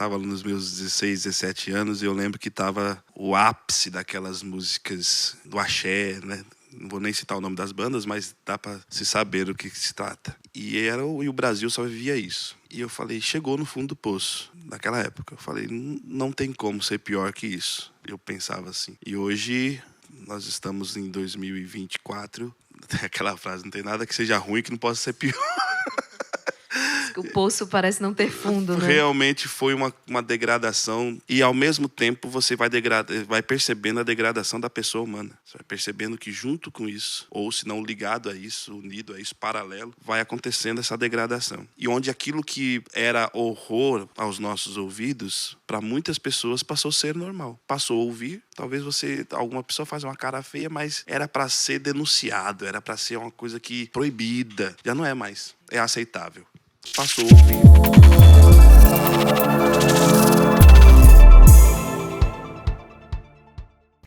estava nos meus 16, 17 anos, e eu lembro que estava o ápice daquelas músicas do axé, né? Não vou nem citar o nome das bandas, mas dá para se saber do que se trata. E o Brasil só vivia isso. E eu falei, chegou no fundo do poço, naquela época. Eu falei, não tem como ser pior que isso. Eu pensava assim. E hoje, nós estamos em 2024. Aquela frase, não tem nada que seja ruim que não possa ser pior. O poço parece não ter fundo, né? Realmente foi uma degradação. E ao mesmo tempo você vai percebendo a degradação da pessoa humana. Você vai percebendo que junto com isso, ou se não ligado a isso, unido a isso, paralelo, vai acontecendo essa degradação. E onde aquilo que era horror aos nossos ouvidos, para muitas pessoas passou a ser normal. Passou a ouvir. Talvez alguma pessoa faz uma cara feia, mas era para ser denunciado, era para ser uma coisa que proibida. Já não é mais. É aceitável. Passou a ouvir.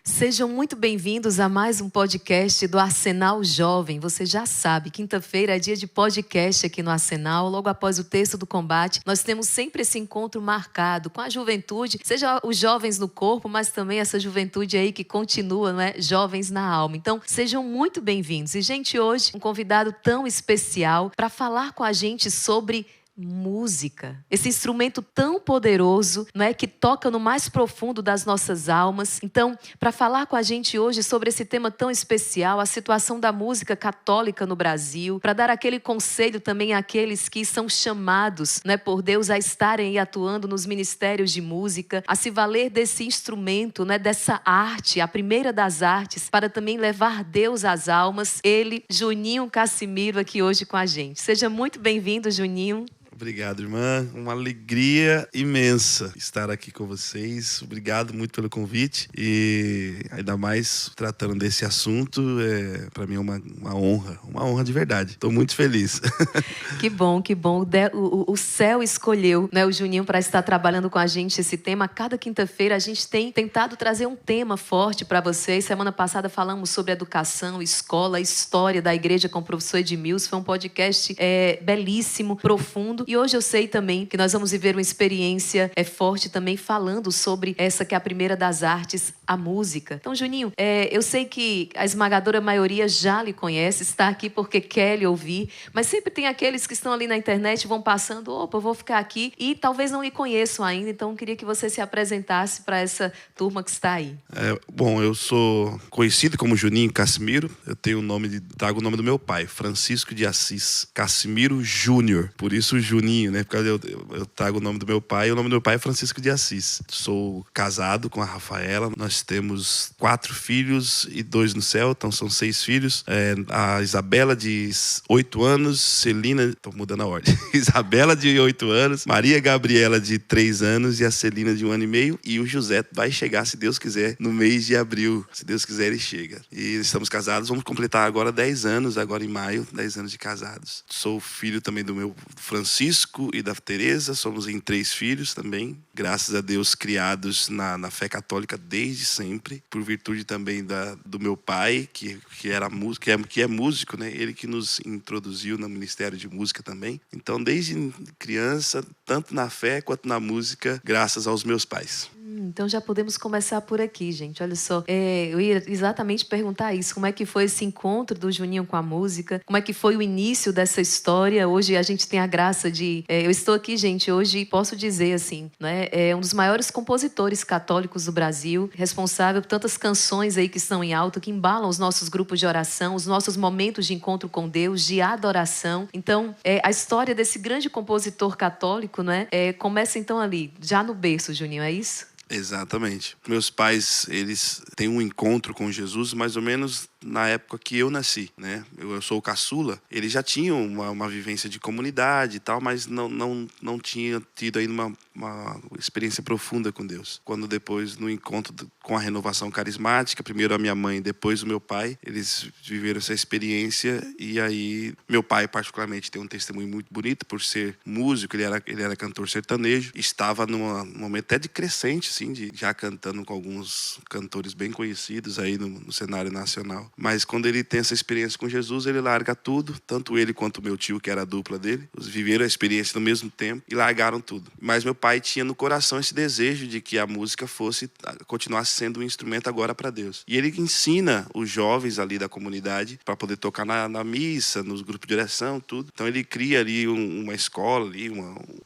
Sejam muito bem-vindos a mais um podcast do Arsenal Jovem. Você já sabe, quinta-feira é dia de podcast aqui no Arsenal. Logo após o texto do combate, nós temos sempre esse encontro marcado com a juventude, seja os jovens no corpo, mas também essa juventude aí que continua, não é? Jovens na alma. Então, sejam muito bem-vindos. E, gente, hoje, um convidado tão especial para falar com a gente sobre música, esse instrumento tão poderoso, não é, que toca no mais profundo das nossas almas. Então, para falar com a gente hoje sobre esse tema tão especial, a situação da música católica no Brasil, para dar aquele conselho também àqueles que são chamados, não é, por Deus a estarem aí atuando nos ministérios de música, a se valer desse instrumento, né, dessa arte, a primeira das artes, para também levar Deus às almas. Ele, Juninho Cassimiro, aqui hoje com a gente. Seja muito bem-vindo, Juninho. Obrigado, irmã. Uma alegria imensa estar aqui com vocês. Obrigado muito pelo convite. E ainda mais tratando desse assunto, para mim é uma honra de verdade. Estou muito feliz. Que bom, que bom. O céu escolheu, né, o Juninho para estar trabalhando com a gente esse tema. Cada quinta-feira a gente tem tentado trazer um tema forte para vocês. Semana passada falamos sobre educação, escola, história da igreja com o professor Edmilson. Foi um podcast belíssimo, profundo. E hoje eu sei também que nós vamos viver uma experiência forte também falando sobre essa que é a primeira das artes, a música. Então, Juninho, eu sei que a esmagadora maioria já lhe conhece, está aqui porque quer lhe ouvir, mas sempre tem aqueles que estão ali na internet, vão passando, opa, eu vou ficar aqui, e talvez não lhe conheçam ainda, então eu queria que você se apresentasse para essa turma que está aí. Bom, eu sou conhecido como Juninho Cassimiro, eu trago o nome do meu pai, Francisco de Assis Cassimiro Júnior, por isso Juninho, né? Porque eu trago o nome do meu pai, e o nome do meu pai é Francisco de Assis. Sou casado com a Rafaela, nós temos 4 filhos e 2 no céu, então são 6 filhos. A Isabela, de 8 anos, Celina, tô mudando a ordem, Isabela, de 8 anos, Maria Gabriela, de 3 anos, e a Celina, de 1 ano e meio, e o José vai chegar, se Deus quiser, no mês de abril. Se Deus quiser, ele chega. E estamos casados, vamos completar agora 10 anos, agora em maio, 10 anos de casados. Sou filho também do meu Francisco e da Tereza, somos em 3 filhos também, graças a Deus criados na fé católica desde sempre, por virtude também do meu pai, que é músico, né? Ele que nos introduziu no ministério de música também. Então, desde criança, tanto na fé quanto na música, graças aos meus pais. Então já podemos começar por aqui, gente. Olha só, eu ia exatamente perguntar isso. Como é que foi esse encontro do Juninho com a música? Como é que foi o início dessa história? Hoje a gente tem a graça de... eu estou aqui, gente, hoje posso dizer assim, né? É um dos maiores compositores católicos do Brasil, responsável por tantas canções aí que estão em alta, que embalam os nossos grupos de oração, os nossos momentos de encontro com Deus, de adoração. Então, a história desse grande compositor católico, né? Começa então ali, já no berço, Juninho, é isso? Exatamente. Meus pais, eles têm um encontro com Jesus mais ou menos na época que eu nasci, né? Eu sou o caçula. Eles já tinham uma vivência de comunidade e tal, mas não tinha tido ainda uma experiência profunda com Deus. Quando depois, no encontro com a renovação carismática, primeiro a minha mãe, depois o meu pai, eles viveram essa experiência. E aí, meu pai particularmente tem um testemunho muito bonito por ser músico, ele era cantor sertanejo, estava num momento até de crescente, assim, já cantando com alguns cantores bem conhecidos aí no cenário nacional. Mas quando ele tem essa experiência com Jesus, ele larga tudo, tanto ele quanto o meu tio, que era a dupla dele. Eles viveram a experiência no mesmo tempo e largaram tudo. Mas meu pai tinha no coração esse desejo de que a música continuasse sendo um instrumento agora para Deus. E ele ensina os jovens ali da comunidade para poder tocar na missa, nos grupos de oração, tudo. Então ele cria ali uma escola, ali,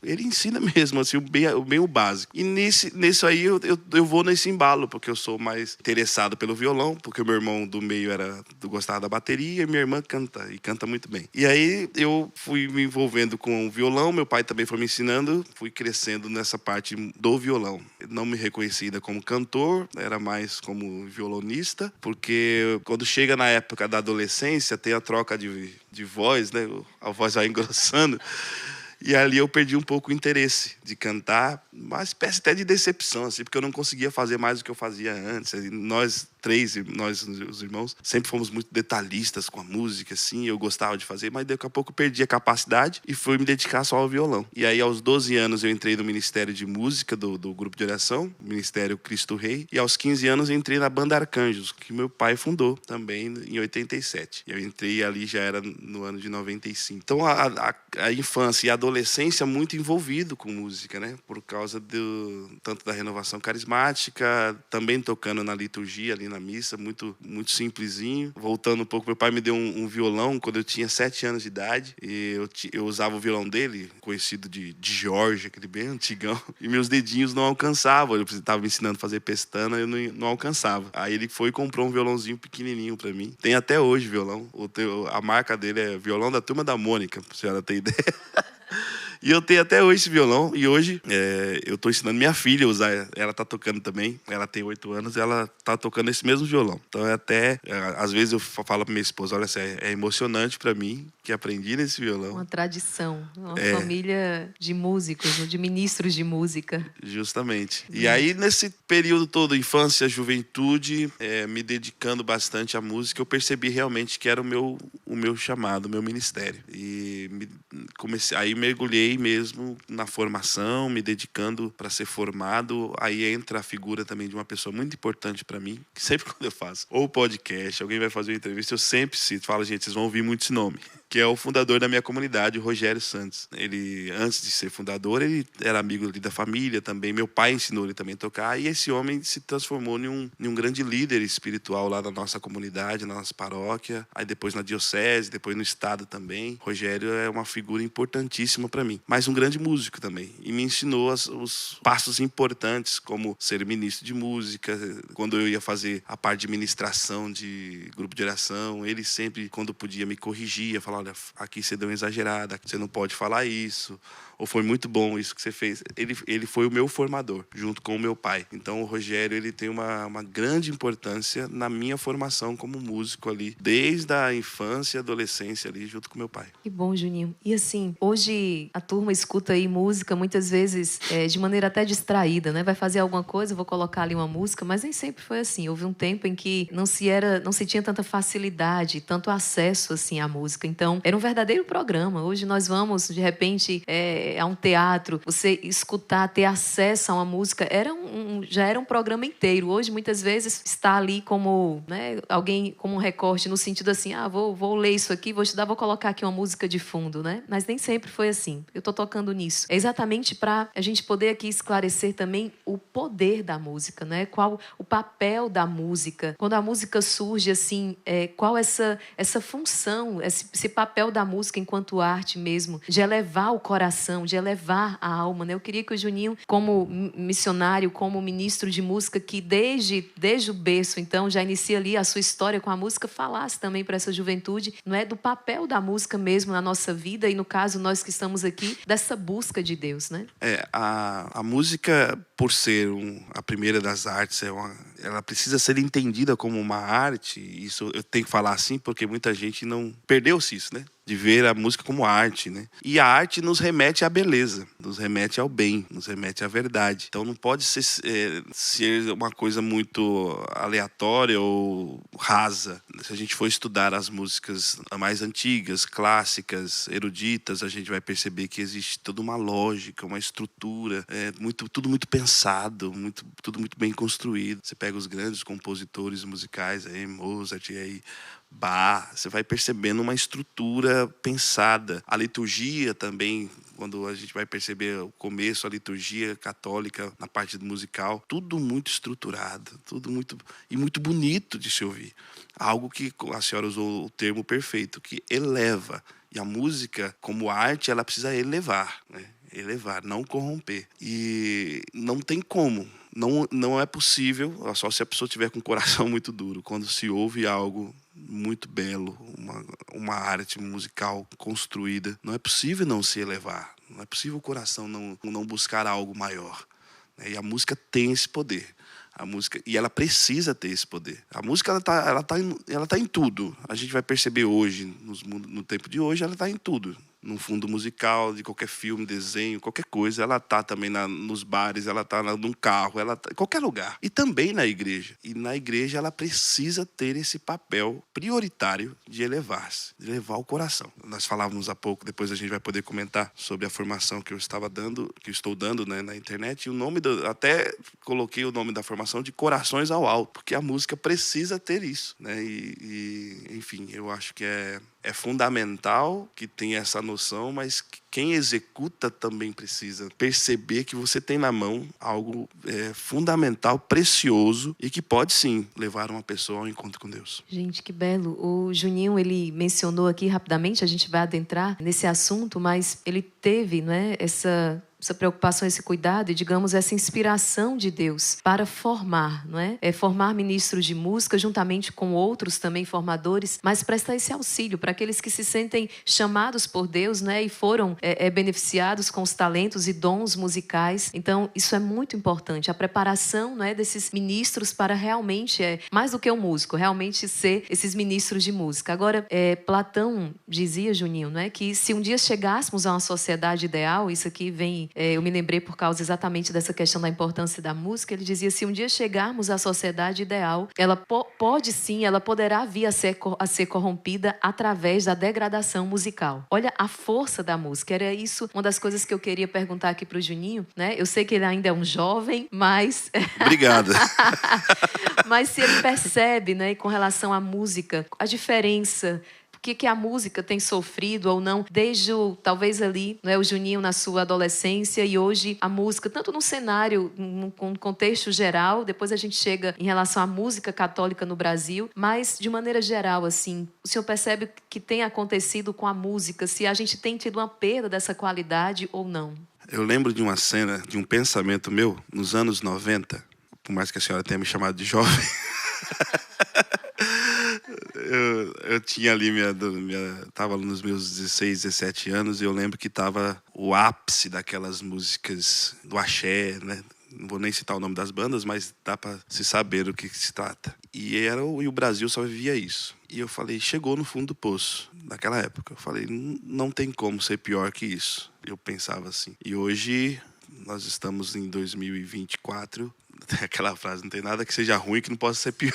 ele ensina mesmo assim, o básico. E nisso aí eu vou nesse embalo, porque eu sou mais interessado pelo violão, porque o meu irmão do meio gostava da bateria e minha irmã canta muito bem. E aí eu fui me envolvendo com o violão, meu pai também foi me ensinando, fui crescendo nessa parte do violão. Não me reconhecia ainda como cantor, era mais como violonista, porque quando chega na época da adolescência, tem a troca de voz, né? A voz vai engrossando. E ali eu perdi um pouco o interesse de cantar, uma espécie até de decepção, assim, porque eu não conseguia fazer mais do que eu fazia antes. Nós os irmãos, sempre fomos muito detalhistas com a música, assim, eu gostava de fazer, mas daqui a pouco eu perdi a capacidade e fui me dedicar só ao violão. E aí, aos 12 anos, eu entrei no Ministério de Música do grupo de oração, Ministério Cristo Rei, e aos 15 anos eu entrei na Banda Arcanjos, que meu pai fundou também em 87. Eu entrei ali, já era no ano de 95. Então, a infância e a adolescência muito envolvido com música, né? Por causa tanto da renovação carismática, também tocando na liturgia, ali na missa, muito, muito simplesinho. Voltando um pouco, meu pai me deu um violão quando eu tinha 7 anos de idade, e eu usava o violão dele, conhecido de Jorge, aquele bem antigão, e meus dedinhos não alcançavam. Ele estava me ensinando a fazer pestana, eu não alcançava. Aí ele foi e comprou um violãozinho pequenininho pra mim. Tem até hoje violão. A marca dele é Violão da Turma da Mônica, pra senhora ter ideia. E eu tenho até hoje esse violão. E hoje eu estou ensinando minha filha a usar. Ela está tocando também. Ela tem 8 anos e ela está tocando esse mesmo violão. Então às vezes eu falo para minha esposa, olha, é emocionante para mim que aprendi nesse violão. Uma tradição. Uma família de músicos, de ministros de música. Justamente. E aí, nesse período todo, infância, juventude, me dedicando bastante à música, eu percebi realmente que era o meu chamado, o meu ministério. E aí mergulhei mesmo na formação, me dedicando para ser formado. Aí entra a figura também de uma pessoa muito importante para mim, que sempre quando eu faço ou podcast, alguém vai fazer uma entrevista, eu sempre cito, falo, gente, vocês vão ouvir muito esse nome, que é o fundador da minha comunidade, o Rogério Santos. Ele, antes de ser fundador, ele era amigo ali da família também. Meu pai ensinou ele também a tocar. E esse homem se transformou em um grande líder espiritual lá na nossa comunidade, na nossa paróquia. Aí depois na diocese, depois no estado também. Rogério é uma figura importantíssima para mim. Mas um grande músico também. E me ensinou os passos importantes, como ser ministro de música. Quando eu ia fazer a parte de ministração de grupo de oração, ele sempre, quando podia, me corrigia, falava, olha, aqui você deu uma exagerada, você não pode falar isso, ou foi muito bom isso que você fez. Ele foi o meu formador, junto com o meu pai. Então o Rogério, ele tem uma grande importância na minha formação como músico ali, desde a infância e adolescência ali, junto com meu pai. Que bom, Juninho. E assim, hoje a turma escuta aí música, muitas vezes de maneira até distraída, né? Vai fazer alguma coisa, vou colocar ali uma música, mas nem sempre foi assim. Houve um tempo em que não se tinha tanta facilidade, tanto acesso assim à música. Então, era um verdadeiro programa. Hoje nós vamos, de repente, a um teatro, você escutar, ter acesso a uma música, já era um programa inteiro. Hoje, muitas vezes, está ali como, né, alguém, como um recorte, no sentido assim, vou ler isso aqui, vou estudar, vou colocar aqui uma música de fundo, né? Mas nem sempre foi assim. Eu estou tocando nisso. É exatamente para a gente poder aqui esclarecer também o poder da música, né? Qual o papel da música. Quando a música surge, assim, qual essa função, esse papel da música enquanto arte mesmo, de elevar o coração, de elevar a alma, né? Eu queria que o Juninho, como missionário, como ministro de música, que desde o berço, então, já inicia ali a sua história com a música, falasse também para essa juventude, não é, do papel da música mesmo na nossa vida, e no caso, nós que estamos aqui, dessa busca de Deus, né? A música, por ser a primeira das artes, ela precisa ser entendida como uma arte. Isso eu tenho que falar assim, porque muita gente não perdeu-se isso, né? De ver a música como arte, né? E a arte nos remete à beleza, nos remete ao bem, nos remete à verdade. Então não pode ser uma coisa muito aleatória ou rasa. Se a gente for estudar as músicas mais antigas, clássicas, eruditas, a gente vai perceber que existe toda uma lógica, uma estrutura, tudo muito pensado, tudo muito bem construído. Você pega os grandes compositores musicais, aí, Mozart, e aí Bach, você vai percebendo uma estrutura pensada. A liturgia também, quando a gente vai perceber o começo, a liturgia católica na parte musical, tudo muito estruturado, tudo muito bonito de se ouvir. Algo que a senhora usou o termo perfeito, que eleva. E a música, como arte, ela precisa elevar, né? Elevar, não corromper. E não tem como. Não é possível, só se a pessoa tiver com o coração muito duro. Quando se ouve algo muito belo, uma arte musical construída, não é possível não se elevar. Não é possível o coração não buscar algo maior. E a música tem esse poder. A música, e ela precisa ter esse poder. A música ela tá em tudo. A gente vai perceber hoje, no tempo de hoje, ela está em tudo. No fundo musical, de qualquer filme, desenho, qualquer coisa. Ela está também nos bares, ela está num carro, ela tá em qualquer lugar. E também na igreja. E na igreja ela precisa ter esse papel prioritário de elevar-se, de elevar o coração. Nós falávamos há pouco, depois a gente vai poder comentar sobre a formação que eu estou dando, né, na internet. E o nome até coloquei o nome da formação de Corações ao Alto, porque a música precisa ter isso, né? Enfim, eu acho que é fundamental que tenha essa noção, mas quem executa também precisa perceber que você tem na mão algo fundamental, precioso e que pode sim levar uma pessoa ao encontro com Deus. Gente, que belo. O Juninho, ele mencionou aqui rapidamente, a gente vai adentrar nesse assunto, mas ele teve, né, essa preocupação, esse cuidado e, digamos, essa inspiração de Deus para formar, não é? Formar ministros de música juntamente com outros também formadores, mas prestar esse auxílio para aqueles que se sentem chamados por Deus, né? E foram beneficiados com os talentos e dons musicais. Então, isso é muito importante. A preparação, não é, desses ministros para realmente, mais do que um músico, realmente ser esses ministros de música. Agora, Platão dizia, Juninho, não é, que se um dia chegássemos a uma sociedade ideal, isso aqui vem... eu me lembrei por causa exatamente dessa questão da importância da música. Ele dizia, se um dia chegarmos à sociedade ideal, ela ela poderá vir a ser corrompida através da degradação musical. Olha a força da música. Era isso uma das coisas que eu queria perguntar aqui para o Juninho, né? Eu sei que ele ainda é um jovem, mas... Obrigado. Mas se ele percebe, né, com relação à música, a diferença... O que a música tem sofrido ou não, desde talvez ali, né, o Juninho na sua adolescência e hoje a música, tanto no cenário, no contexto geral, depois a gente chega em relação à música católica no Brasil, mas de maneira geral, assim, o senhor percebe que tem acontecido com a música, se a gente tem tido uma perda dessa qualidade ou não? Eu lembro de uma cena, de um pensamento meu, nos anos 90, por mais que a senhora tenha me chamado de jovem... Eu tinha ali, tava nos meus 16, 17 anos, e eu lembro que tava o ápice daquelas músicas do axé, né? Não vou nem citar o nome das bandas, mas dá para se saber do que se trata. E o Brasil só vivia isso. E eu falei, chegou no fundo do poço, naquela época. Eu falei, não tem como ser pior que isso. Eu pensava assim. E hoje, nós estamos em 2024, aquela frase, não tem nada que seja ruim que não possa ser pior.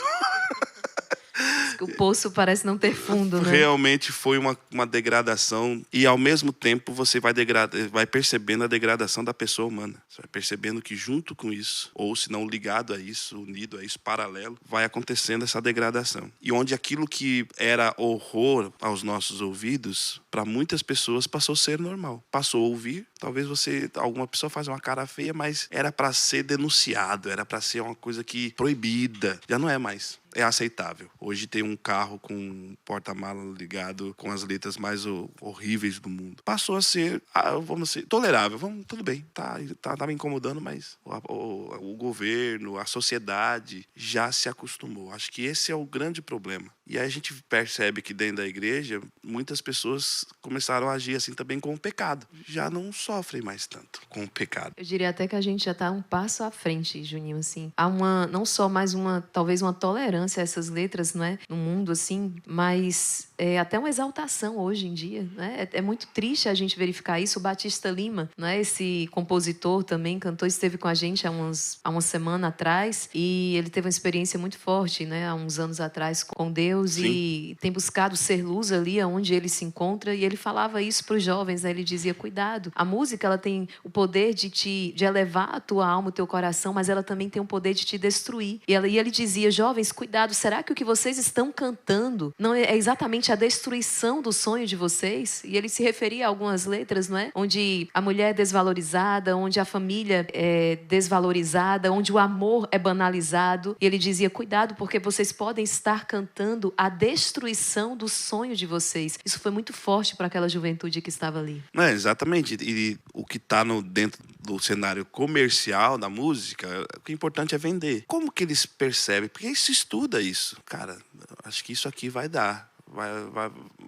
O poço parece não ter fundo, né? Realmente foi uma degradação. E ao mesmo tempo você vai percebendo a degradação da pessoa humana. Você vai percebendo que junto com isso, ou se não ligado a isso, unido a isso, paralelo, vai acontecendo essa degradação. E onde aquilo que era horror aos nossos ouvidos, para muitas pessoas passou a ser normal. Passou a ouvir. Talvez alguma pessoa faz uma cara feia, mas era para ser denunciado, era para ser uma coisa proibida. Já não é mais. É aceitável. Hoje tem um carro com um porta-mala ligado com as letras mais horríveis do mundo. Passou a ser, vamos dizer, tolerável. Tudo bem, tá me incomodando, mas o governo, a sociedade já se acostumou. Acho que esse é o grande problema. E aí a gente percebe que dentro da igreja, muitas pessoas começaram a agir assim também com o pecado. Já não só sofrem mais tanto com o pecado. Eu diria até que a gente já está um passo à frente, Juninho, assim. Há não só mais talvez uma tolerância a essas letras, não é? No mundo, assim, mas até uma exaltação hoje em dia, né? É muito triste a gente verificar isso. O Batista Lima, não é? Esse compositor também, cantor, esteve com a gente há uma semana atrás e ele teve uma experiência muito forte, né? Há uns anos atrás com Deus. Sim. E tem buscado ser luz ali onde ele se encontra, e ele falava isso para os jovens, né? Ele dizia, cuidado, a música ela tem o poder de elevar a tua alma, o teu coração, mas ela também tem o poder de te destruir. E ele dizia, jovens, cuidado, será que o que vocês estão cantando não é exatamente a destruição do sonho de vocês? E ele se referia a algumas letras, não é? Onde a mulher é desvalorizada, onde a família é desvalorizada, onde o amor é banalizado. E ele dizia, cuidado, porque vocês podem estar cantando a destruição do sonho de vocês. Isso foi muito forte para aquela juventude que estava ali. Exatamente. E o que está dentro do cenário comercial da música, o que é importante é vender. Como que eles percebem? Porque se estuda isso. Cara, acho que isso aqui vai dar.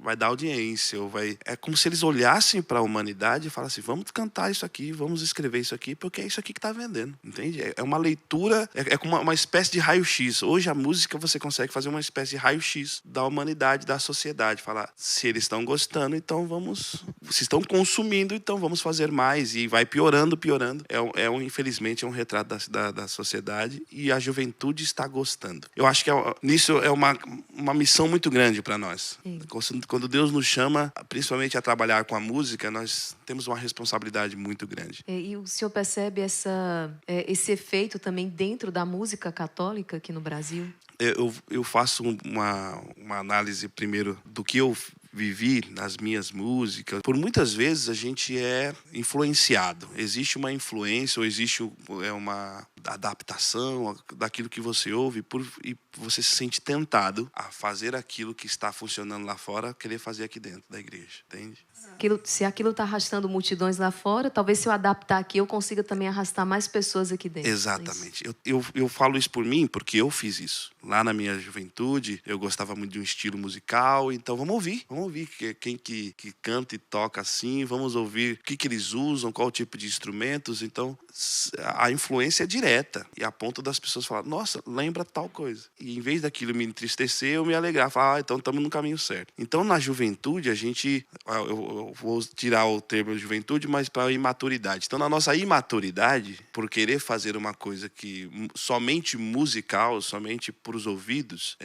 Vai dar audiência. É como se eles olhassem para a humanidade e falassem, vamos cantar isso aqui, vamos escrever isso aqui, porque é isso aqui que está vendendo. Entende? É uma leitura, é como uma espécie de raio-x. Hoje a música você consegue fazer uma espécie de raio-x da humanidade, da sociedade. Falar, se eles estão gostando, então vamos... Se estão consumindo, então vamos fazer mais. E vai piorando. Infelizmente, é um retrato da sociedade, e a juventude está gostando. Eu acho que nisso é uma missão muito grande para nós. Sim. Quando Deus nos chama, principalmente a trabalhar com a música, nós temos uma responsabilidade muito grande. E o senhor percebe esse efeito também dentro da música católica aqui no Brasil? Eu faço uma análise primeiro do que eu vivi nas minhas músicas. Por muitas vezes a gente é influenciado. Existe uma influência ou existe uma adaptação daquilo que você ouve e você se sente tentado a fazer aquilo que está funcionando lá fora, querer fazer aqui dentro da igreja, entende? Se aquilo está arrastando multidões lá fora, talvez se eu adaptar aqui, eu consiga também arrastar mais pessoas aqui dentro. Exatamente. Eu falo isso por mim, porque eu fiz isso. Lá na minha juventude, eu gostava muito de um estilo musical, então vamos ouvir quem que canta e toca assim, vamos ouvir o que eles usam, qual tipo de instrumentos. Então, a influência é direta, e a ponto das pessoas falarem, nossa, lembra tal coisa. E em vez daquilo me entristecer, eu me alegrar, falar, então estamos no caminho certo. Então, na juventude, a gente... Eu vou tirar o termo juventude, mas para a imaturidade. Então, na nossa imaturidade, por querer fazer uma coisa que somente musical, somente para os ouvidos,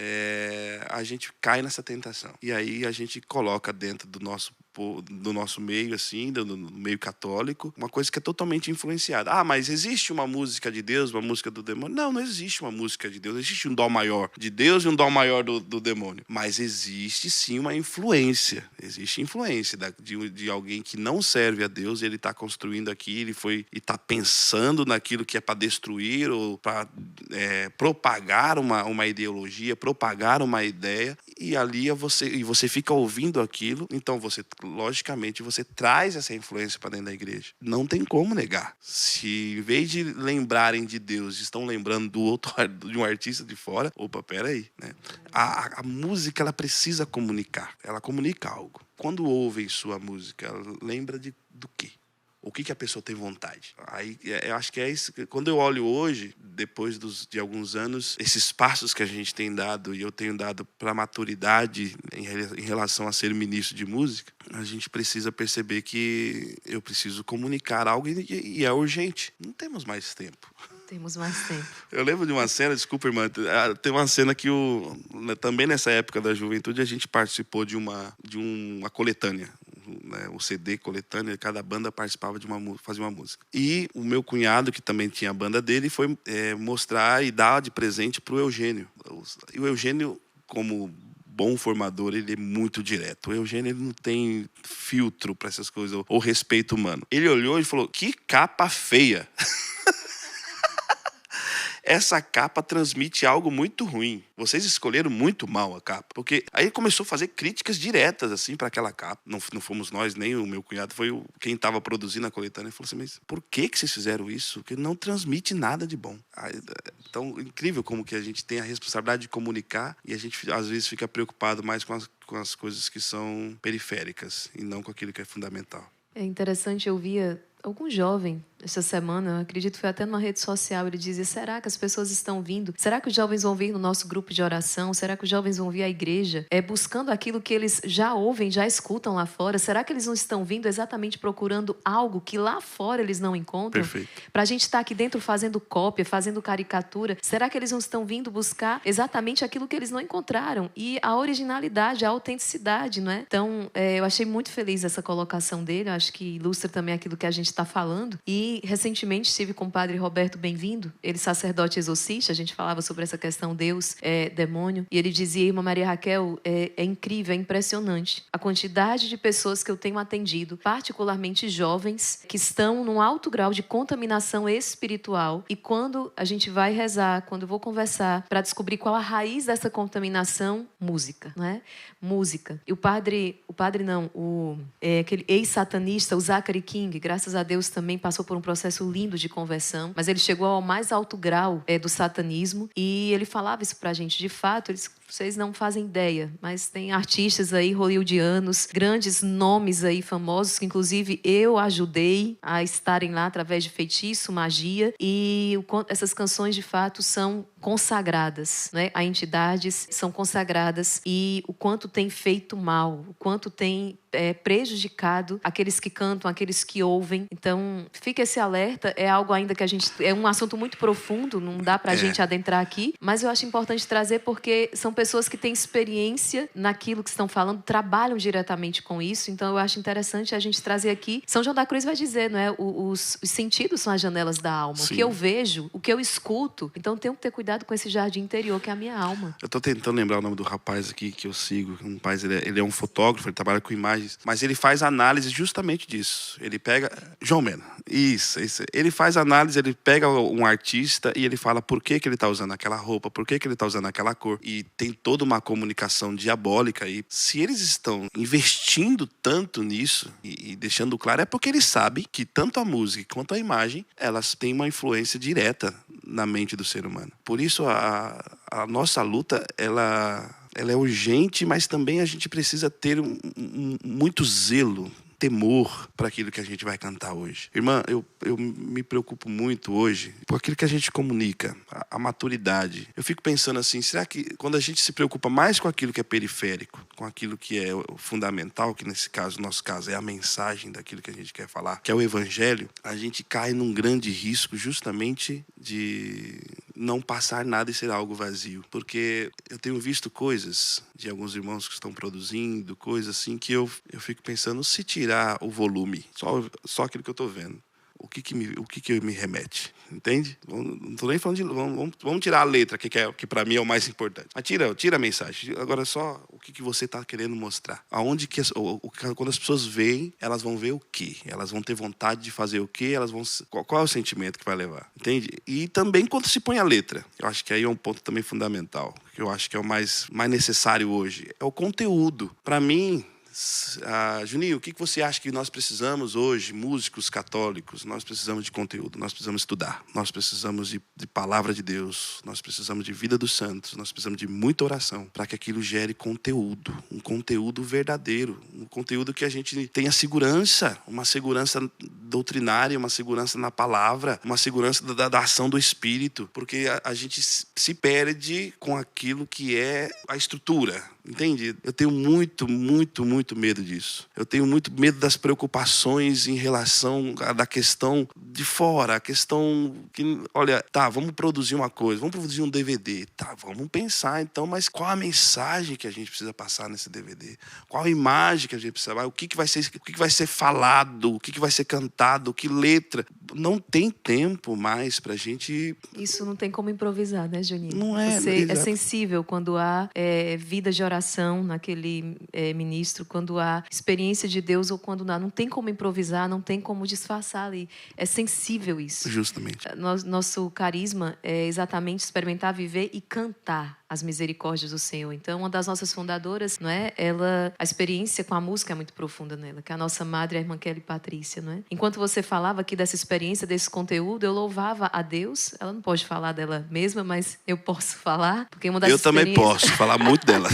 a gente cai nessa tentação. E aí a gente coloca dentro do nosso meio, assim, do meio católico, uma coisa que é totalmente influenciada. Mas existe uma música de Deus, uma música do demônio? Não existe uma música de Deus. Existe um dó maior de Deus e um dó maior do demônio. Mas existe, sim, uma influência. Existe influência de alguém que não serve a Deus, e ele está construindo aqui, ele foi e está pensando naquilo que é para destruir ou para propagar uma ideologia, propagar uma ideia, e ali você fica ouvindo aquilo, então logicamente você traz essa influência para dentro da igreja. Não tem como negar. Se em vez de lembrarem de Deus, estão lembrando de um artista de fora, opa, peraí, né? A música, ela precisa comunicar, ela comunica algo. Quando ouvem sua música, ela lembra do quê? O que a pessoa tem vontade? Aí, eu acho que é isso. Quando eu olho hoje, depois de alguns anos, esses passos que a gente tem dado, e eu tenho dado para a maturidade em relação a ser ministro de música, a gente precisa perceber que eu preciso comunicar algo, e é urgente. Não temos mais tempo. Temos mais tempo. Eu lembro de uma cena, desculpa, irmã, tem uma cena que também nessa época da juventude a gente participou de uma coletânea, né, o CD coletânea, cada banda participava fazia uma música. E o meu cunhado, que também tinha a banda dele, foi mostrar e dar de presente pro Eugênio. E o Eugênio, como bom formador, ele é muito direto. O Eugênio, ele não tem filtro para essas coisas, ou respeito humano. Ele olhou e falou, que capa feia! Essa capa transmite algo muito ruim. Vocês escolheram muito mal a capa. Porque aí ele começou a fazer críticas diretas assim para aquela capa. Não fomos nós, nem o meu cunhado, foi quem estava produzindo a coletânea. Ele falou assim, mas por que vocês fizeram isso? Porque não transmite nada de bom. Então, incrível como que a gente tem a responsabilidade de comunicar, e a gente às vezes fica preocupado mais com as coisas que são periféricas e não com aquilo que é fundamental. É interessante, eu via algum jovem essa semana, eu acredito que foi até numa rede social, ele dizia, será que as pessoas estão vindo? Será que os jovens vão vir no nosso grupo de oração? Será que os jovens vão vir à igreja buscando aquilo que eles já ouvem, já escutam lá fora? Será que eles não estão vindo exatamente procurando algo que lá fora eles não encontram? Para a gente estar aqui dentro fazendo cópia, fazendo caricatura, será que eles não estão vindo buscar exatamente aquilo que eles não encontraram? E a originalidade, a autenticidade, não é? Então, eu achei muito feliz essa colocação dele, eu acho que ilustra também aquilo que a gente está falando. E recentemente estive com o padre Roberto Bem-vindo, ele sacerdote exorcista, a gente falava sobre essa questão Deus, demônio, e ele dizia, irmã Maria Raquel, é incrível, é impressionante a quantidade de pessoas que eu tenho atendido, particularmente jovens, que estão num alto grau de contaminação espiritual, e quando a gente vai rezar, quando eu vou conversar para descobrir qual a raiz dessa contaminação, música, não é? Música. E aquele ex-satanista, o Zachary King, graças a Deus também passou por um processo lindo de conversão, mas ele chegou ao mais alto grau do satanismo, e ele falava isso pra gente. De fato, vocês não fazem ideia, mas tem artistas aí hollywoodianos, grandes nomes aí famosos, que inclusive eu ajudei a estarem lá através de feitiço, magia, e essas canções de fato são consagradas, né? A entidades são consagradas, e o quanto tem feito mal, o quanto tem prejudicado aqueles que cantam, aqueles que ouvem. Então, fica esse alerta, é algo ainda que é um assunto muito profundo, não dá pra gente adentrar aqui, mas eu acho importante trazer porque são pessoas que têm experiência naquilo que estão falando, trabalham diretamente com isso, então eu acho interessante a gente trazer aqui. São João da Cruz vai dizer, não é? Os sentidos são as janelas da alma. Sim. O que eu vejo, o que eu escuto, então tenho que ter cuidado com esse jardim interior que é a minha alma. Eu tô tentando lembrar o nome do rapaz aqui que eu sigo, um rapaz, ele é um fotógrafo, ele trabalha com imagens, mas ele faz análise justamente disso. Ele pega... João Mena, isso. Ele faz análise, ele pega um artista e ele fala por que ele tá usando aquela roupa, por que ele tá usando aquela cor. E tem toda uma comunicação diabólica. E se eles estão investindo tanto nisso e deixando claro, é porque eles sabem que tanto a música quanto a imagem, elas têm uma influência direta na mente do ser humano. Por isso, a nossa luta, ela é urgente, mas também a gente precisa ter muito zelo, temor para aquilo que a gente vai cantar hoje. Irmã, eu me preocupo muito hoje por aquilo que a gente comunica, a maturidade. Eu fico pensando assim, será que quando a gente se preocupa mais com aquilo que é periférico, com aquilo que é fundamental, que nosso caso é a mensagem daquilo que a gente quer falar, que é o evangelho, a gente cai num grande risco justamente de não passar nada e ser algo vazio. Porque eu tenho visto coisas de alguns irmãos que estão produzindo, coisas assim, que eu fico pensando, se tirar o volume, só aquilo que eu estou vendo, o que me remete? Entende? Não estou nem falando de... Vamos tirar a letra, que para mim é o mais importante. Mas tira a mensagem. Agora só o que você está querendo mostrar. Quando as pessoas veem, elas vão ver o quê? Elas vão ter vontade de fazer o quê? Qual é o sentimento que vai levar? Entende? E também quando se põe a letra. Eu acho que aí é um ponto também fundamental. Que eu acho que é o mais necessário hoje. É o conteúdo. Para mim... Juninho, o que você acha que nós precisamos hoje, músicos católicos? Nós precisamos de conteúdo, nós precisamos estudar, nós precisamos de palavra de Deus, nós precisamos de vida dos santos, nós precisamos de muita oração para que aquilo gere conteúdo, um conteúdo verdadeiro, um conteúdo que a gente tenha segurança, uma segurança doutrinária, uma segurança na palavra, uma segurança da ação do Espírito, porque a gente se perde com aquilo que é a estrutura. Entende? Eu tenho muito medo disso. Eu tenho muito medo das preocupações em relação da questão de fora, a questão que, olha, tá, vamos produzir uma coisa, vamos produzir um DVD, tá, vamos pensar então, mas qual a mensagem que a gente precisa passar nesse DVD? Qual a imagem que a gente precisa, o que vai ser falado, o que vai ser cantado, que letra? Não tem tempo mais pra gente... Isso não tem como improvisar, né, Juninho? Não é. Você é sensível quando há vida de oração naquele ministro, quando há experiência de Deus ou quando não tem como improvisar, não tem como disfarçar ali. É sensível isso. Justamente. Nosso carisma é exatamente experimentar, viver e cantar as misericórdias do Senhor. Então, uma das nossas fundadoras, não é? A experiência com a música é muito profunda nela, que é a nossa madre, a irmã Kelly Patrícia, não é? Enquanto você falava aqui dessa experiência, desse conteúdo, eu louvava a Deus. Ela não pode falar dela mesma, mas eu posso falar, porque uma das também posso falar muito dela.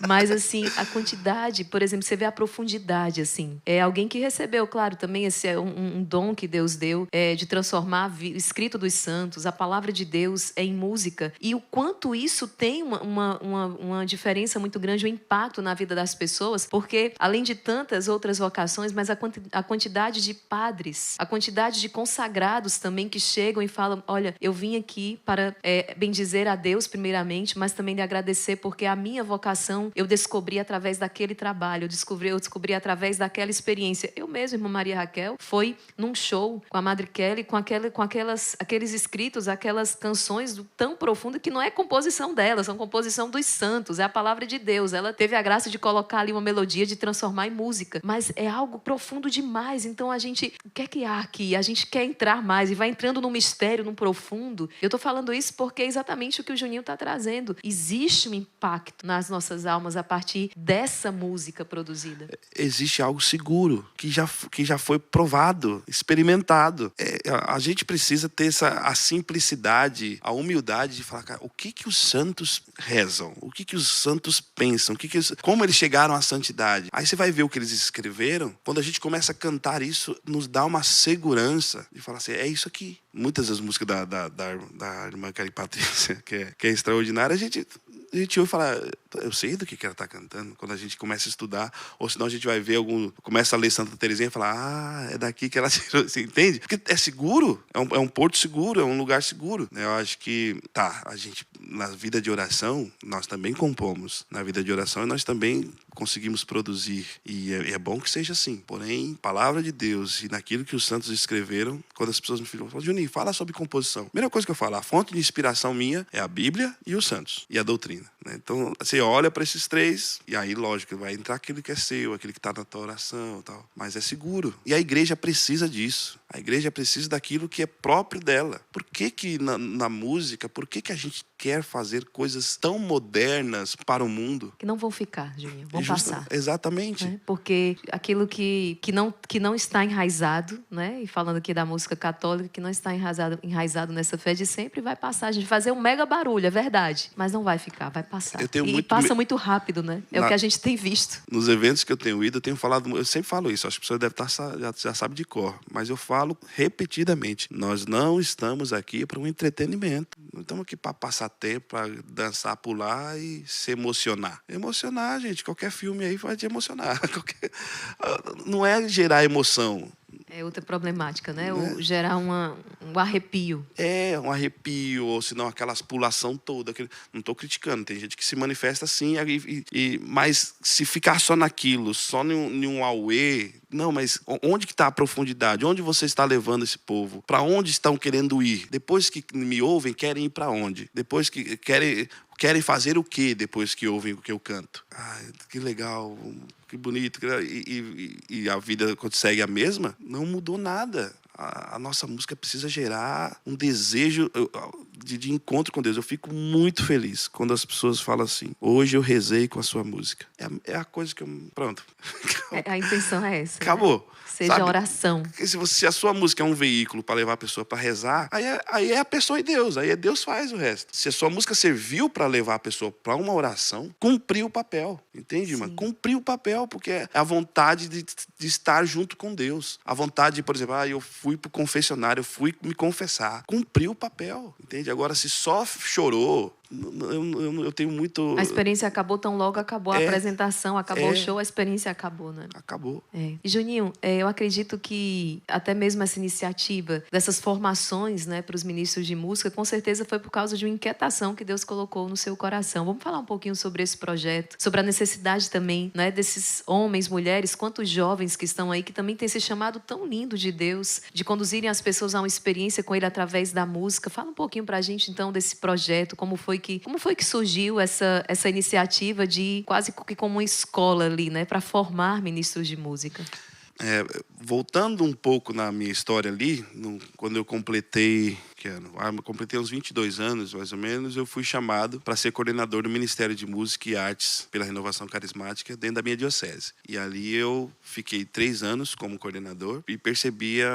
Mas, assim, a quantidade, por exemplo, você vê a profundidade, assim. É alguém que recebeu, claro, também esse é um dom que Deus deu, de transformar o escrito dos santos, a palavra de Deus em música. E o quanto isso tem uma diferença muito grande, um impacto na vida das pessoas, porque, além de tantas outras vocações, mas a quantidade de padres, a quantidade de consagrados também que chegam e falam, olha, eu vim aqui para bendizer a Deus primeiramente, mas também de agradecer porque a minha vocação eu descobri através daquele trabalho, eu descobri através daquela experiência. Eu mesma, irmã Maria Raquel, foi num show com a Madre Kelly, com aqueles escritos, aquelas canções tão profundas que não é composição dela, são composição dos santos, é a palavra de Deus. Ela teve a graça de colocar ali uma melodia, de transformar em música, mas é algo profundo demais. Então o que há aqui? A gente quer entrar mais e vai entrando no mistério, no profundo. Eu estou falando isso porque é exatamente o que o Juninho está trazendo. Existe um impacto nas nossas almas a partir dessa música produzida. Existe algo seguro, que já foi provado, experimentado. A gente precisa ter a simplicidade, a humildade de falar, cara, o que os santos rezam? O que os santos pensam? Como eles chegaram à santidade? Aí você vai ver o que eles escreveram. Quando a gente começa a cantar isso, nos dá uma segurança de falar assim, é isso aqui. Muitas das músicas da irmã Cari Patrícia, que é extraordinária, a gente ouve e fala, eu sei do que ela está cantando. Quando a gente começa a estudar, ou senão a gente vai ver começa a ler Santa Teresinha e fala, é daqui que ela tirou. Você entende? Porque é seguro, é um porto seguro, é um lugar seguro. Eu acho que, a gente, na vida de oração, nós também compomos. Na vida de oração, nós também conseguimos produzir. E é bom que seja assim. Porém, palavra de Deus e naquilo que os santos escreveram, quando as pessoas me falam, Juninho, fala sobre composição. A primeira coisa que eu falo, a fonte de inspiração minha é a Bíblia e os santos, e a doutrina. Então, você olha para esses três, e aí, lógico, vai entrar aquilo que é seu, aquele que está na tua oração e tal. Mas é seguro. E a igreja precisa disso. A igreja precisa daquilo que é próprio dela. Por que na música, por que a gente quer fazer coisas tão modernas para o mundo? Que não vão ficar, Juninho, vão passar. Exatamente. Porque aquilo que não está enraizado, né? E falando aqui da música católica, que não está enraizado nessa fé de sempre, vai passar. A gente vai fazer um mega barulho, é verdade. Mas não vai ficar, vai passar. Passa muito rápido, né? O que a gente tem visto. Nos eventos que eu tenho ido, eu tenho falado, eu sempre falo isso, acho que a pessoa deve estar, já sabe de cor, mas eu falo repetidamente, nós não estamos aqui para um entretenimento, não estamos aqui para passar tempo, para dançar, pular e se emocionar. Emocionar, gente, qualquer filme aí vai te emocionar. Não é gerar emoção. É outra problemática, né? Gerar um arrepio. Um arrepio, ou senão aquelas pulação toda. Não estou criticando, tem gente que se manifesta assim, mas se ficar só naquilo, só em um auê, não, mas onde que está a profundidade? Onde você está levando esse povo? Para onde estão querendo ir? Depois que me ouvem, querem ir para onde? Depois que querem fazer o quê depois que ouvem o que eu canto? Que legal, que bonito. E a vida, quando segue a mesma, não mudou nada. A nossa música precisa gerar um desejo de encontro com Deus. Eu fico muito feliz quando as pessoas falam assim, hoje eu rezei com a sua música. É a coisa que eu... Pronto. A intenção é essa. Acabou. Né? Seja oração. Se a sua música é um veículo para levar a pessoa para rezar, aí é a pessoa e Deus. Aí Deus faz o resto. Se a sua música serviu para levar a pessoa para uma oração, cumpriu o papel. Entende, irmã? Cumpriu o papel, porque é a vontade de estar junto com Deus. A vontade de, por exemplo, eu fui pro confessionário, eu fui me confessar. Cumpriu o papel, entende? Agora, se só chorou, eu tenho muito... A experiência acabou tão logo, acabou a apresentação, acabou o show, a experiência acabou, né? Acabou. E, Juninho, eu acredito que até mesmo essa iniciativa dessas formações, né, para os ministros de música, com certeza foi por causa de uma inquietação que Deus colocou no seu coração. Vamos falar um pouquinho sobre esse projeto, sobre a necessidade também, né, desses homens, mulheres, quantos jovens que estão aí, que também têm esse chamado tão lindo de Deus, de conduzirem as pessoas a uma experiência com Ele através da música. Fala um pouquinho para a gente, então, desse projeto, como foi que surgiu essa iniciativa de quase que como uma escola ali, né, para formar ministros de música? Voltando um pouco na minha história ali, quando eu completei, que ano. Eu completei uns 22 anos, mais ou menos, eu fui chamado para ser coordenador do Ministério de Música e Artes pela Renovação Carismática dentro da minha diocese. E ali eu fiquei 3 anos como coordenador e percebia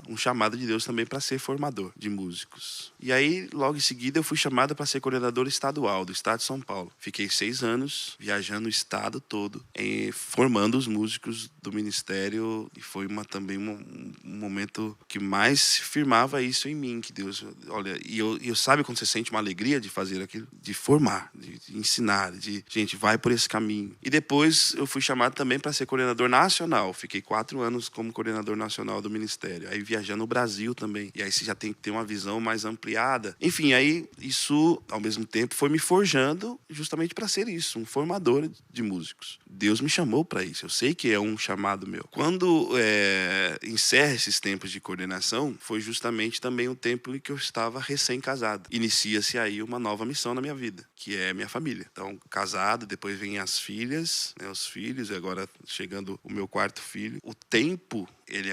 um chamado de Deus também para ser formador de músicos. E aí, logo em seguida, eu fui chamado para ser coordenador estadual do estado de São Paulo. Fiquei 6 anos viajando o estado todo, formando os músicos do ministério, e foi também um momento que mais firmava isso em mim, que Deus, olha, e eu sabe quando você sente uma alegria de fazer aquilo, de formar, de ensinar, de gente, vai por esse caminho. E depois eu fui chamado também para ser coordenador nacional, fiquei 4 anos como coordenador nacional do ministério, aí viajando o Brasil também, e aí você já tem que ter uma visão mais ampliada. Enfim, aí isso, ao mesmo tempo, foi me forjando justamente para ser isso, um formador de músicos. Deus me chamou para isso, eu sei que é um chamado meu. Quando encerra esses tempos de coordenação, foi justamente também o tempo em que eu estava recém-casado. Inicia-se aí uma nova missão na minha vida, que é minha família. Então, casado, depois vem as filhas, né, os filhos, e agora chegando o meu 4º filho. O tempo, ele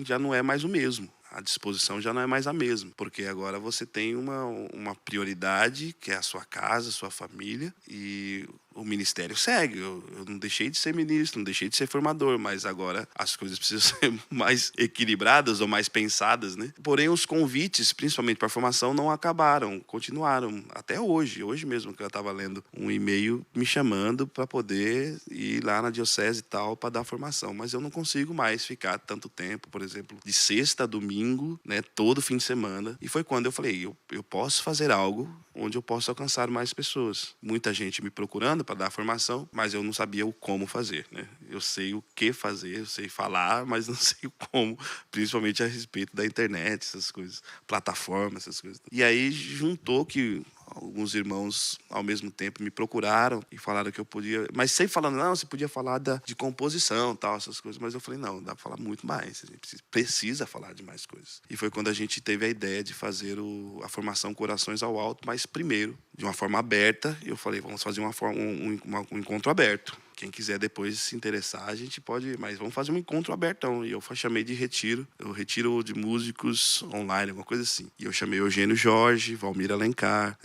já não é mais o mesmo. A disposição já não é mais a mesma, porque agora você tem uma prioridade, que é a sua casa, a sua família, e o ministério segue. Eu não deixei de ser ministro, não deixei de ser formador, mas agora as coisas precisam ser mais equilibradas ou mais pensadas, né? Porém, os convites, principalmente para a formação, não acabaram, continuaram até hoje. Hoje mesmo que eu estava lendo um e-mail me chamando para poder ir lá na diocese e tal, para dar formação. Mas eu não consigo mais ficar tanto tempo, por exemplo, de sexta a domingo, né, todo fim de semana. E foi quando eu falei, eu posso fazer algo onde eu posso alcançar mais pessoas. Muita gente me procurando para dar formação, mas eu não sabia o como fazer, né? Eu sei o que fazer, eu sei falar, mas não sei o como, principalmente a respeito da internet, essas coisas, plataformas, essas coisas. E aí juntou que alguns irmãos, ao mesmo tempo, me procuraram e falaram que eu podia... Mas sempre falando, não, você podia falar de composição, tal, essas coisas. Mas eu falei, não, dá para falar muito mais. A gente precisa falar de mais coisas. E foi quando a gente teve a ideia de fazer a formação Corações ao Alto, mas primeiro, de uma forma aberta. Eu falei, vamos fazer um encontro aberto. Quem quiser depois se interessar, a gente pode... Mas vamos fazer um encontro abertão. E eu chamei de retiro. Eu retiro de músicos online, alguma coisa assim. E eu chamei Eugênio Jorge, Valmir Alencar,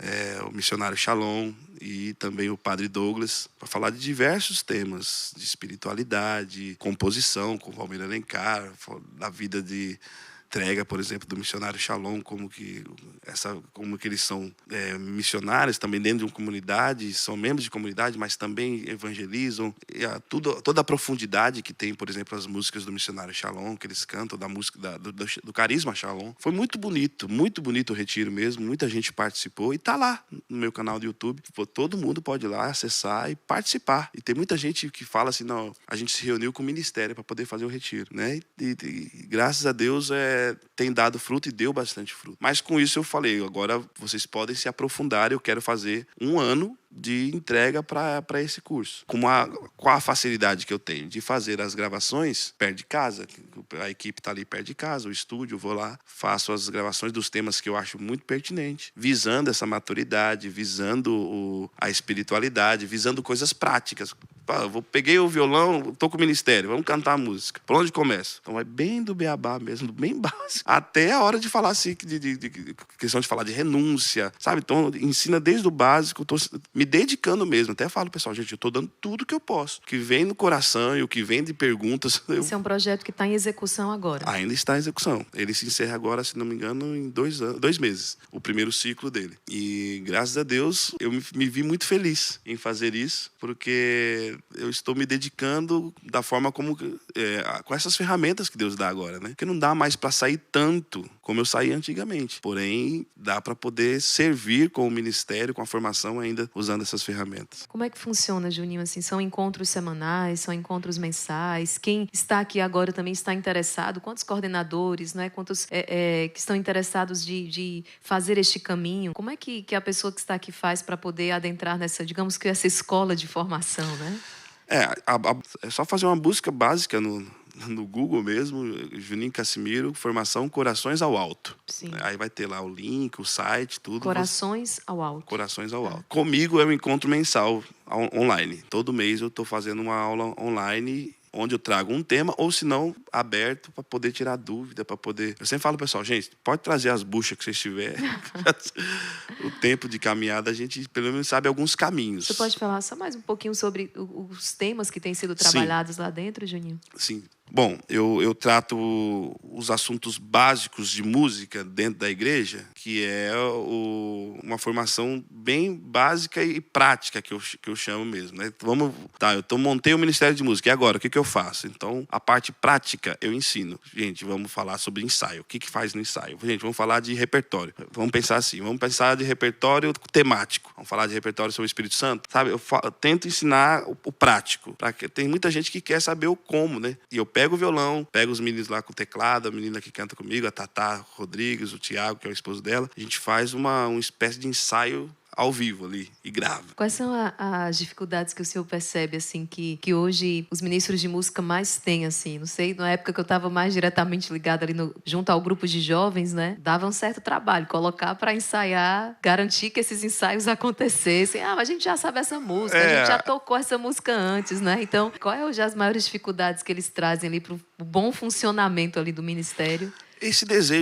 o missionário Shalom e também o padre Douglas, para falar de diversos temas, de espiritualidade, composição, com Valmir Alencar, da vida de... entrega, por exemplo, do missionário Shalom, como que eles são missionários também dentro de uma comunidade, são membros de comunidade, mas também evangelizam. E toda a profundidade que tem, por exemplo, as músicas do missionário Shalom, que eles cantam, da música do carisma Shalom. Foi muito bonito o retiro mesmo, muita gente participou e tá lá no meu canal do YouTube. Todo mundo pode ir lá acessar e participar. E tem muita gente que fala assim, não, a gente se reuniu com o ministério para poder fazer o retiro, né? E graças a Deus tem dado fruto e deu bastante fruto. Mas com isso eu falei, agora vocês podem se aprofundar, eu quero fazer 1 ano de entrega para esse curso. Com a facilidade que eu tenho de fazer as gravações perto de casa, a equipe está ali perto de casa, o estúdio, eu vou lá, faço as gravações dos temas que eu acho muito pertinente, visando essa maturidade, visando a espiritualidade, visando coisas práticas. Peguei o violão, tô com o ministério, vamos cantar a música. Por onde começa? Então vai bem do beabá mesmo, bem básico. Até a hora de falar assim, de questão de falar de renúncia, sabe? Então ensina desde o básico, tô me dedicando mesmo. Até falo, pessoal, gente, eu tô dando tudo que eu posso. O que vem no coração e o que vem de perguntas... Esse é um projeto que está em execução agora. Ainda está em execução. Ele se encerra agora, se não me engano, em 2 meses. O primeiro ciclo dele. E graças a Deus, eu me vi muito feliz em fazer isso, porque eu estou me dedicando da forma como... com essas ferramentas que Deus dá agora, né? Porque não dá mais para sair tanto como eu saí antigamente. Porém, dá para poder servir com o ministério, com a formação ainda, usando essas ferramentas. Como é que funciona, Juninho? Assim, são encontros semanais, são encontros mensais? Quem está aqui agora também está interessado? Quantos coordenadores, né? Quantos que estão interessados de fazer este caminho? Como é que a pessoa que está aqui faz para poder adentrar nessa, digamos que essa escola de formação, né? É só fazer uma busca básica no Google mesmo, Juninho Casimiro, formação Corações ao Alto. Sim. Aí vai ter lá o link, o site, tudo. Corações ao Alto. Corações ao Alto. Comigo é um encontro mensal online. Todo mês eu estou fazendo uma aula online onde eu trago um tema, ou se não, aberto para poder tirar dúvida, para poder... Eu sempre falo, pessoal, gente, pode trazer as buchas que vocês tiverem. O tempo de caminhada, a gente pelo menos sabe alguns caminhos. Você pode falar só mais um pouquinho sobre os temas que têm sido trabalhados lá dentro, Juninho? Sim. Bom, eu trato os assuntos básicos de música dentro da igreja, que é uma formação bem básica e prática, que eu chamo mesmo, né? Eu montei o Ministério de Música, e agora, o que eu faço? Então, a parte prática eu ensino. Gente, vamos falar sobre ensaio. O que faz no ensaio? Gente, vamos falar de repertório. Vamos pensar assim, vamos pensar de repertório temático. Vamos falar de repertório sobre o Espírito Santo. Sabe, eu tento ensinar o prático. Tem muita gente que quer saber o como, né? E eu pego o violão, pego os meninos lá com o teclado, a menina que canta comigo, a Tatá Rodrigues, o Tiago, que é o esposo dela. A gente faz uma espécie de ensaio ao vivo ali e grava. Quais são as dificuldades que o senhor percebe, assim, que hoje os ministros de música mais têm, assim? Não sei, na época que eu estava mais diretamente ligada ali junto ao grupo de jovens, né? Dava um certo trabalho, colocar para ensaiar, garantir que esses ensaios acontecessem. Mas a gente já sabe essa música, a gente já tocou essa música antes, né? Então, qual é hoje as maiores dificuldades que eles trazem ali para o bom funcionamento ali do ministério?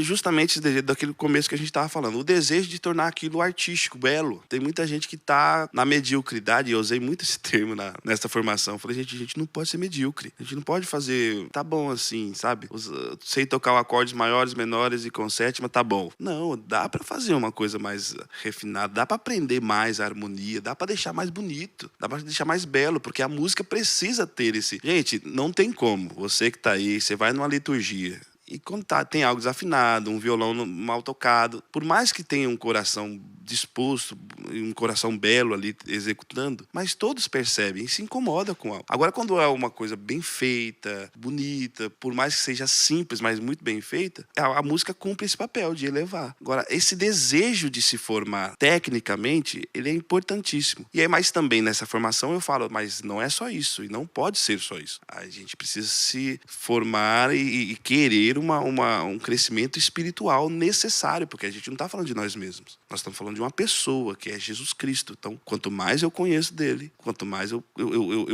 Justamente esse desejo daquele começo que a gente estava falando, o desejo de tornar aquilo artístico, belo. Tem muita gente que está na mediocridade, e eu usei muito esse termo nessa formação. Eu falei, gente, a gente não pode ser medíocre. A gente não pode fazer, tá bom assim, sabe? Sei tocar acordes maiores, menores e com sétima, tá bom. Não, dá para fazer uma coisa mais refinada, dá para aprender mais a harmonia, dá para deixar mais bonito, dá para deixar mais belo, porque a música precisa ter esse... Gente, não tem como. Você que tá aí, você vai numa liturgia, e quando tem algo desafinado, um violão mal tocado, por mais que tenha um coração disposto, um coração belo ali executando, mas todos percebem e se incomodam com algo. Agora, quando é uma coisa bem feita, bonita, por mais que seja simples, mas muito bem feita, a música cumpre esse papel de elevar. Agora, esse desejo de se formar tecnicamente, ele é importantíssimo. E aí, mas também nessa formação eu falo, mas não é só isso, e não pode ser só isso. A gente precisa se formar e querer um crescimento espiritual necessário, porque a gente não está falando de nós mesmos. Nós estamos falando de uma pessoa, que é Jesus Cristo. Então, quanto mais eu conheço dele, quanto mais eu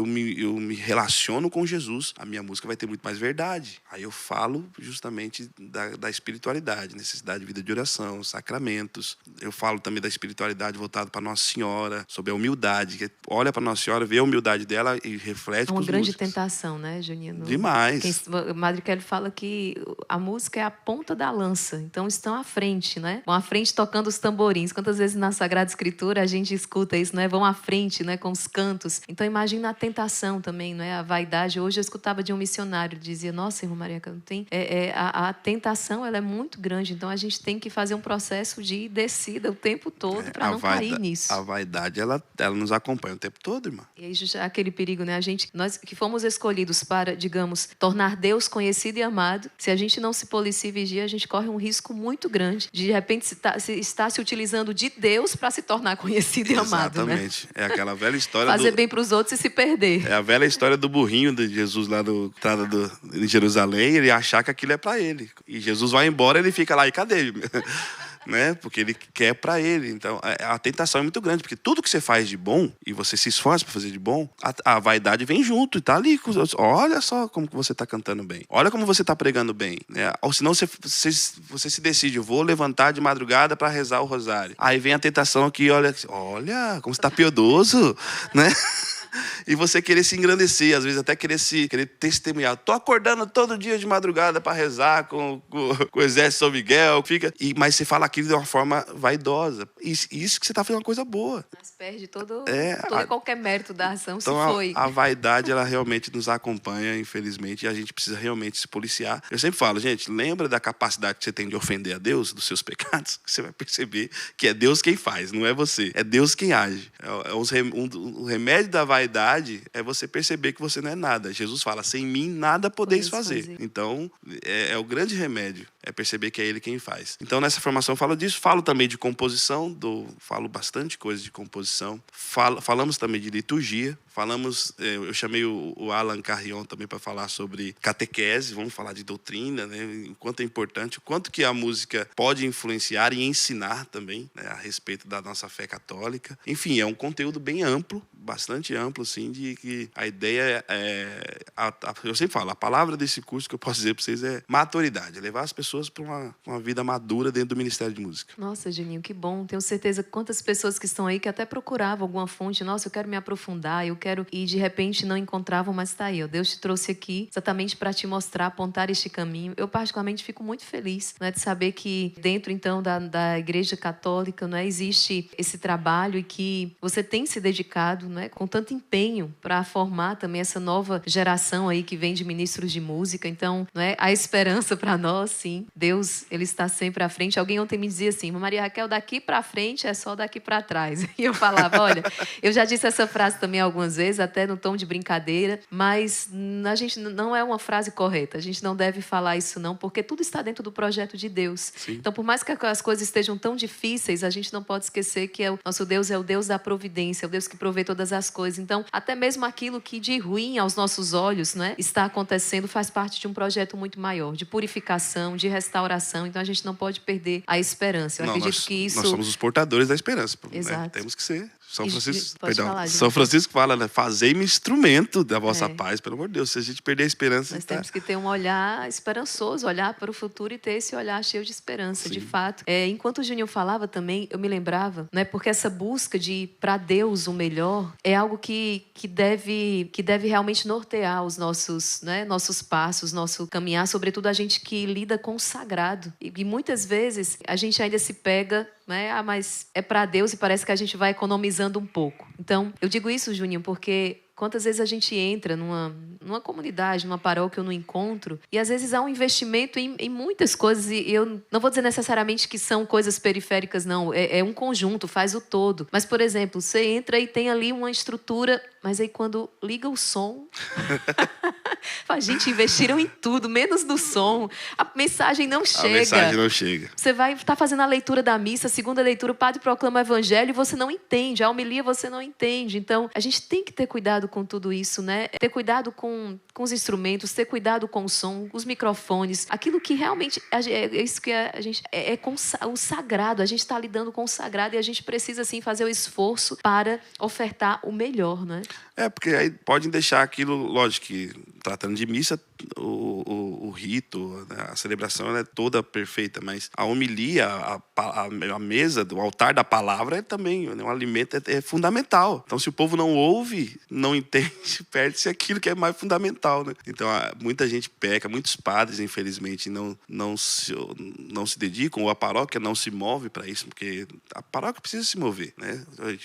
me relaciono com Jesus, a minha música vai ter muito mais verdade. Aí eu falo justamente da espiritualidade, necessidade de vida de oração, sacramentos. Eu falo também da espiritualidade voltada para Nossa Senhora, sobre a humildade. Que olha para Nossa Senhora, vê a humildade dela e reflete. É uma grande tentação, né, Juninho? Demais. Madre Kelly fala que a música é a ponta da lança, então estão à frente, né? Vão à frente tocando os tamborins. Quantas vezes na Sagrada Escritura a gente escuta isso, né? Vão à frente, né? Com os cantos. Então imagina a tentação também, né? A vaidade. Hoje eu escutava de um missionário, dizia, nossa, irmã Maria, que não tem... A tentação, ela é muito grande, então a gente tem que fazer um processo de descida o tempo todo para não cair nisso. A vaidade, ela nos acompanha o tempo todo, irmã. E aí aquele perigo, né? Nós que fomos escolhidos para, digamos, tornar Deus conhecido e amado, se a gente não se policia e vigia, a gente corre um risco muito grande de repente estar se utilizando de Deus para se tornar conhecido e amado. Exatamente. Né? É aquela velha história fazer bem para os outros e se perder. É a velha história do burrinho de Jesus lá em Jerusalém, ele achar que aquilo é para ele. E Jesus vai embora, ele fica lá, e cadê? Né? Porque ele quer para ele. Então, a tentação é muito grande, porque tudo que você faz de bom, e você se esforça para fazer de bom, a vaidade vem junto e tá ali. Olha só como que você tá cantando bem. Olha como você tá pregando bem. Né? Ou senão você se decide, eu vou levantar de madrugada para rezar o rosário. Aí vem a tentação aqui, olha como você tá piedoso, né? E você querer se engrandecer, às vezes até querer testemunhar. Tô acordando todo dia de madrugada para rezar com o exército São Miguel. Mas você fala aquilo de uma forma vaidosa. Isso que você tá fazendo uma coisa boa. Mas perde todo e qualquer mérito da ação, então, se foi. A vaidade, ela realmente nos acompanha, infelizmente, e a gente precisa realmente se policiar. Eu sempre falo, gente, lembra da capacidade que você tem de ofender a Deus, dos seus pecados? Você vai perceber que é Deus quem faz, não é você. É Deus quem age. O remédio da vaidade é você perceber que você não é nada. Jesus fala, sem mim nada podeis fazer. Então, é o grande remédio, é perceber que é Ele quem faz. Então, nessa formação eu falo disso, falo também de composição, falo bastante coisa de composição, falamos também de liturgia, Falamos, eu chamei o Alan Carrion também para falar sobre catequese, vamos falar de doutrina, né? O quanto é importante, o quanto que a música pode influenciar e ensinar também, né, a respeito da nossa fé católica. Enfim, é um conteúdo bem amplo, bastante amplo, assim, de que a ideia eu sempre falo, a palavra desse curso que eu posso dizer para vocês é maturidade, levar as pessoas para uma vida madura dentro do Ministério de Música. Nossa, Juninho, que bom. Tenho certeza que quantas pessoas que estão aí que até procuravam alguma fonte, nossa, eu quero me aprofundar, eu quero, e de repente não encontravam, mas está aí, ó, Deus te trouxe aqui exatamente para te mostrar, apontar este caminho. Eu particularmente fico muito feliz, né, de saber que dentro então da Igreja Católica, né, existe esse trabalho e que você tem se dedicado, né, com tanto empenho para formar também essa nova geração aí que vem de ministros de música. Então, né, a esperança para nós, sim. Deus, ele está sempre à frente. Alguém ontem me dizia assim, Maria Raquel, daqui para frente é só daqui para trás. E eu falava, olha, eu já disse essa frase também algumas vezes, até no tom de brincadeira, mas a gente não é uma frase correta. A gente não deve falar isso não, porque tudo está dentro do projeto de Deus. Sim. Então, por mais que as coisas estejam tão difíceis, a gente não pode esquecer que nosso Deus é o Deus da providência, é o Deus que provê todas as coisas. Então, até mesmo aquilo que de ruim aos nossos olhos, né, está acontecendo, faz parte de um projeto muito maior, de purificação, de restauração. Então, a gente não pode perder a esperança. Eu acredito que isso... Nós somos os portadores da esperança. Exato. Né? Temos que ser. São São Francisco fala, né? Fazei-me instrumento da vossa paz, pelo amor de Deus. Se a gente perder a esperança... Nós temos que ter um olhar esperançoso, olhar para o futuro e ter esse olhar cheio de esperança, de fato. Enquanto o Juninho falava também, eu me lembrava, né? Porque essa busca de para Deus o melhor é algo que deve realmente nortear os nossos, né, nossos passos, nosso caminhar, sobretudo a gente que lida com o sagrado. E muitas vezes a gente ainda se pega, né? Mas é para Deus e parece que a gente vai economizando um pouco. Então, eu digo isso, Juninho, porque quantas vezes a gente entra numa comunidade, numa paróquia ou num encontro, e às vezes há um investimento em muitas coisas, e eu não vou dizer necessariamente que são coisas periféricas, não. É um conjunto, faz o todo. Mas, por exemplo, você entra e tem ali uma estrutura, mas aí quando liga o som... A gente investiram em tudo, menos no som. A mensagem não chega. A mensagem não chega. Você vai estar fazendo a leitura da missa, a segunda leitura, o padre proclama o evangelho e você não entende. A homilia você não entende. Então, a gente tem que ter cuidado com tudo isso, né? Ter cuidado com os instrumentos, ter cuidado com o som, os microfones. Aquilo que realmente... É isso que a gente... É com o sagrado. A gente está lidando com o sagrado e a gente precisa, assim, fazer o esforço para ofertar o melhor, né? Porque aí podem deixar aquilo... Lógico que, tratando de missa, o rito, né, a celebração ela é toda perfeita, mas a homilia, a mesa do altar da palavra é também, né, um alimento é fundamental. Então, se o povo não ouve, não entende, perde-se aquilo que é mais fundamental, né? Então, muita gente peca, muitos padres, infelizmente, não se dedicam, ou a paróquia não se move para isso, porque a paróquia precisa se mover, né?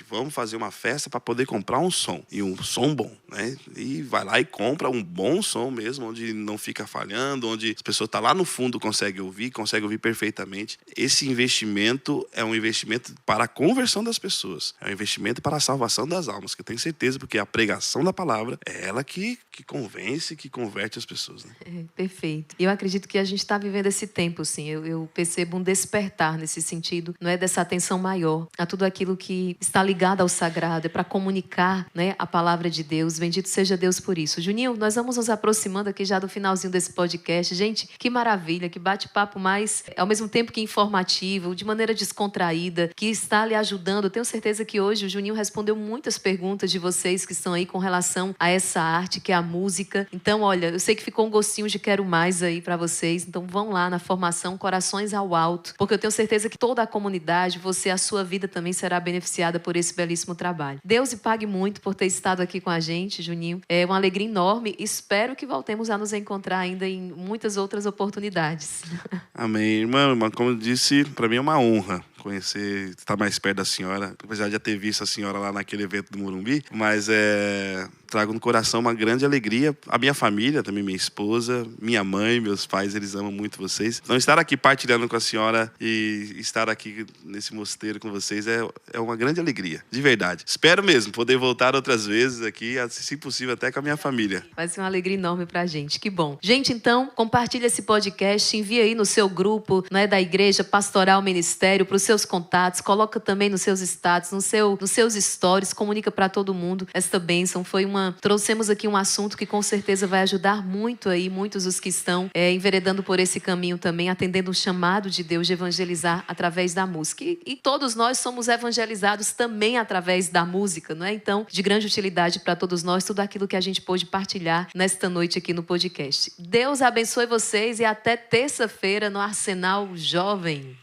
Vamos fazer uma festa para poder comprar um som, e um som bom, né? E vai lá e compra um bom som mesmo, onde não fica falhando, onde as pessoas estão lá no fundo, conseguem ouvir perfeitamente. Esse investimento é um investimento para a conversão das pessoas, é um investimento para a salvação das almas, que eu tenho certeza, porque a pregação da palavra é ela que convence, que converte as pessoas, né? Perfeito. E eu acredito que a gente está vivendo esse tempo, sim. Eu percebo um despertar nesse sentido, não é, dessa atenção maior a tudo aquilo que está ligado ao sagrado, é para comunicar, né, a palavra de Deus. Bendito seja Deus por isso. Juninho, nós vamos nos aproximando aqui já do finalzinho desse podcast. Gente, que maravilha, que bate-papo mais, ao mesmo tempo que informativo, de maneira descontraída, que está lhe ajudando. Eu tenho certeza que hoje o Juninho respondeu muitas perguntas de vocês que estão aí com relação a essa arte, que é a música. Então, olha, eu sei que ficou um gostinho de quero mais aí para vocês. Então, vão lá na formação Corações ao Alto, porque eu tenho certeza que toda a comunidade, a sua vida também será beneficiada por esse belíssimo trabalho. Deus lhe pague muito por ter estado aqui com a gente, Juninho. É uma alegria enorme. Espero que voltemos a nos encontrar ainda em muitas outras oportunidades. Amém. Irmã, como eu disse, para mim é uma honra conhecer, estar mais perto da senhora, apesar de já ter visto a senhora lá naquele evento do Morumbi, mas trago no coração uma grande alegria. A minha família, também minha esposa, minha mãe, meus pais, eles amam muito vocês. Então, estar aqui partilhando com a senhora e estar aqui nesse mosteiro com vocês é uma grande alegria, de verdade. Espero mesmo poder voltar outras vezes aqui, se possível, até com a minha família. Vai ser uma alegria enorme pra gente, que bom. Gente, então, compartilha esse podcast, envia aí no seu grupo, não é, da Igreja Pastoral Ministério, para os seus contatos, coloca também nos seus status, nos seus stories, comunica para todo mundo esta bênção. Trouxemos aqui um assunto que com certeza vai ajudar muito aí, muitos os que estão enveredando por esse caminho também, atendendo o chamado de Deus de evangelizar através da música. E todos nós somos evangelizados também através da música, não é? Então, de grande utilidade para todos nós, tudo aquilo que a gente pôde partilhar nesta noite aqui no podcast. Deus abençoe vocês e até terça-feira no Arsenal Jovem.